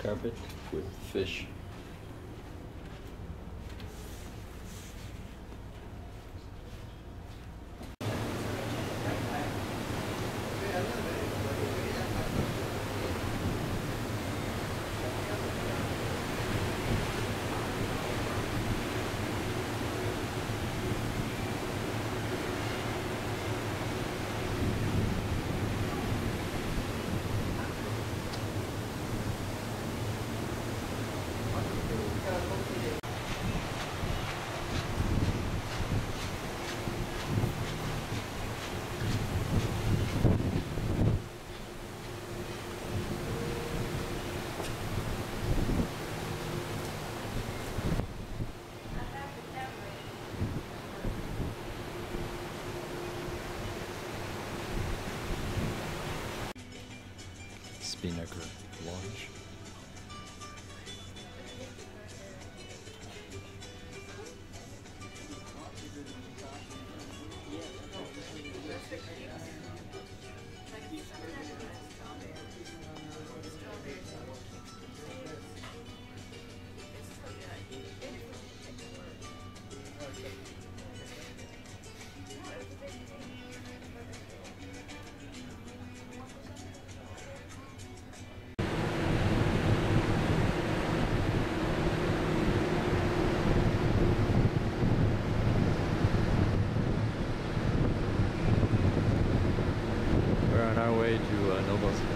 carpet with fish. Spinnaker Lodge. Way to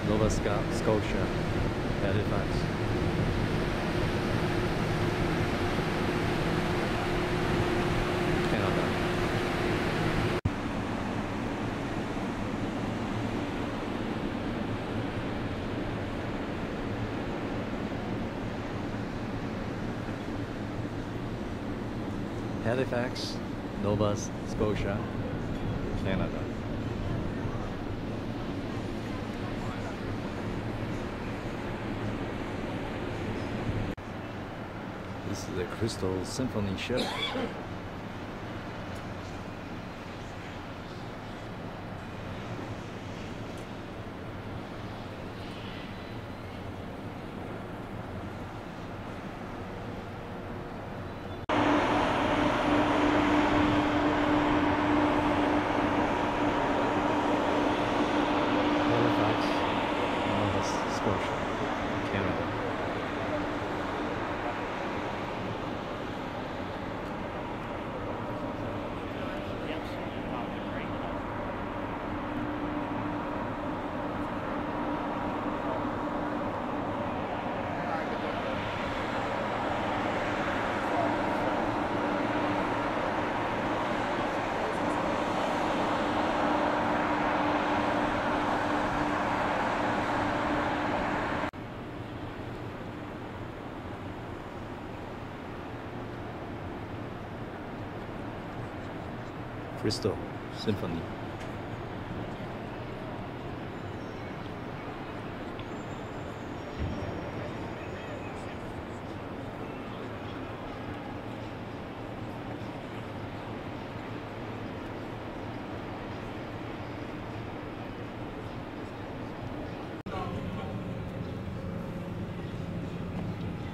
Nova Scotia, Halifax. Canada. Halifax, Nova Scotia, Canada. This is the Crystal Symphony ship. Halifax, Nova Scotia, Canada. Crystal Symphony.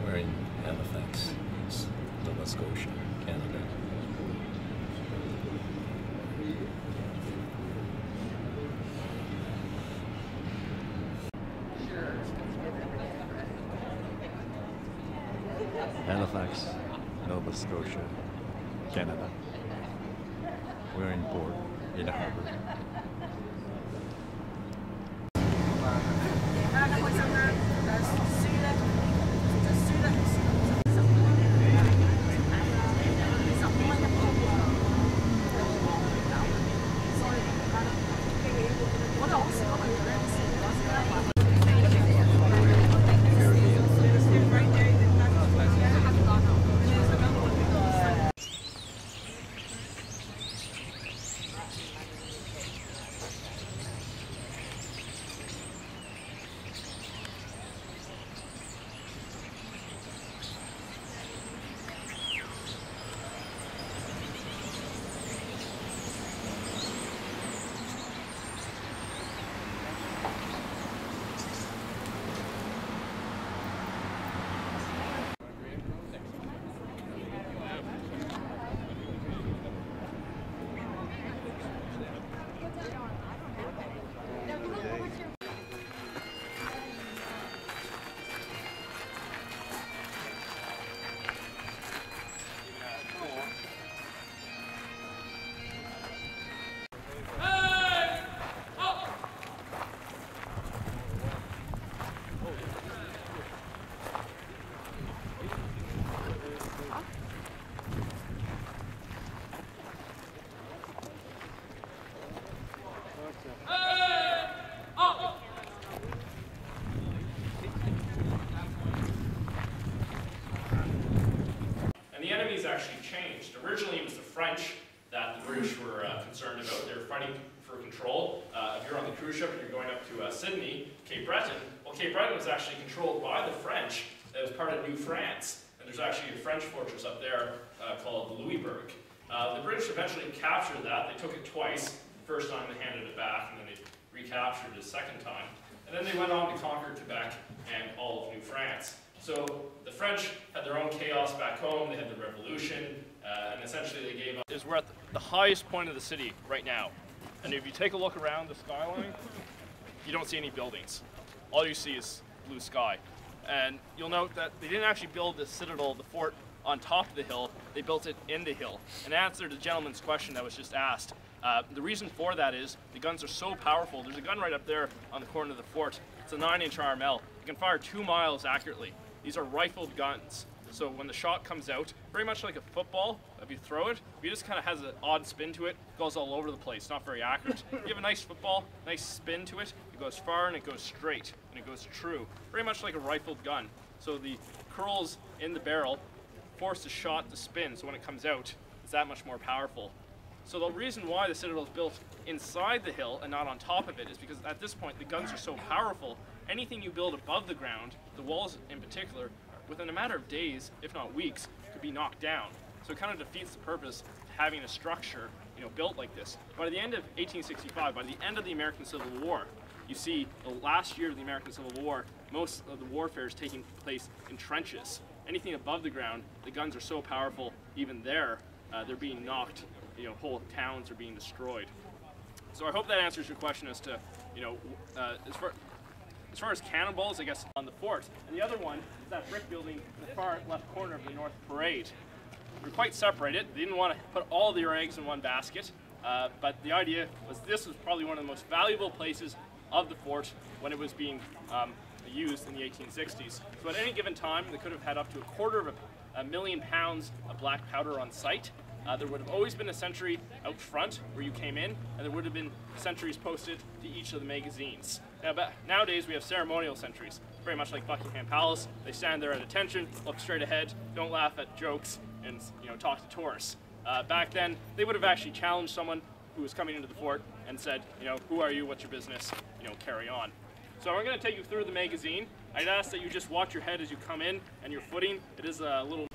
We're in Halifax, Nova Scotia, Canada. Halifax, Nova Scotia, Canada. We're in port, in the harbor. enemies actually changed. Originally, it was the French that the British were concerned about. They were fighting for control. If you're on the cruise ship and you're going up to Sydney, Cape Breton, well, Cape Breton was actually controlled by the French. It was part of New France. And there's actually a French fortress up there called Louisbourg. The British eventually captured that. They took it twice. The first time they handed it back, and then they recaptured it a second time. And then they went on to conquer Quebec and all of New France. So the French had their own chaos back home. They had the revolution, and essentially they gave up. We're at the highest point of the city right now. And if you take a look around the skyline, you don't see any buildings. All you see is blue sky. And you'll note that they didn't actually build the Citadel, the fort, on top of the hill. They built it in the hill. And to answer the gentleman's question that was just asked, the reason for that is the guns are so powerful. There's a gun right up there on the corner of the fort. It's a 9-inch RML. It can fire 2 miles accurately. These are rifled guns. So when the shot comes out, very much like a football, if you throw it, it just kind of has an odd spin to it, goes all over the place, not very accurate. You have a nice football, nice spin to it, it goes far and it goes straight, and it goes true. Very much like a rifled gun. So the curls in the barrel force the shot to spin, so when it comes out, it's that much more powerful. So the reason why the Citadel is built inside the hill and not on top of it is because at this point the guns are so powerful, anything you build above the ground, the walls in particular, within a matter of days, if not weeks, could be knocked down. So it kind of defeats the purpose of having a structure, built like this. By the end of 1865, by the end of the American Civil War, you see the last year of the American Civil War, most of the warfare is taking place in trenches. Anything above the ground, the guns are so powerful, even there, they're being knocked, whole towns are being destroyed. So I hope that answers your question as to, as far as cannonballs, I guess, on the fort. And the other one is that brick building in the far left corner of the North Parade. They're quite separated. They didn't want to put all their eggs in one basket, but the idea was this was probably one of the most valuable places of the fort when it was being used in the 1860s. So at any given time, they could have had up to £250,000 pounds of black powder on site. There would have always been a sentry out front where you came in, and there would have been sentries posted to each of the magazines. Nowadays we have ceremonial sentries, very much like Buckingham Palace. They stand there at attention, look straight ahead, don't laugh at jokes, and talk to tourists. Back then, they would have actually challenged someone who was coming into the fort and said, who are you, what's your business, carry on. So I'm going to take you through the magazine. I'd ask that you just watch your head as you come in and your footing. It is a little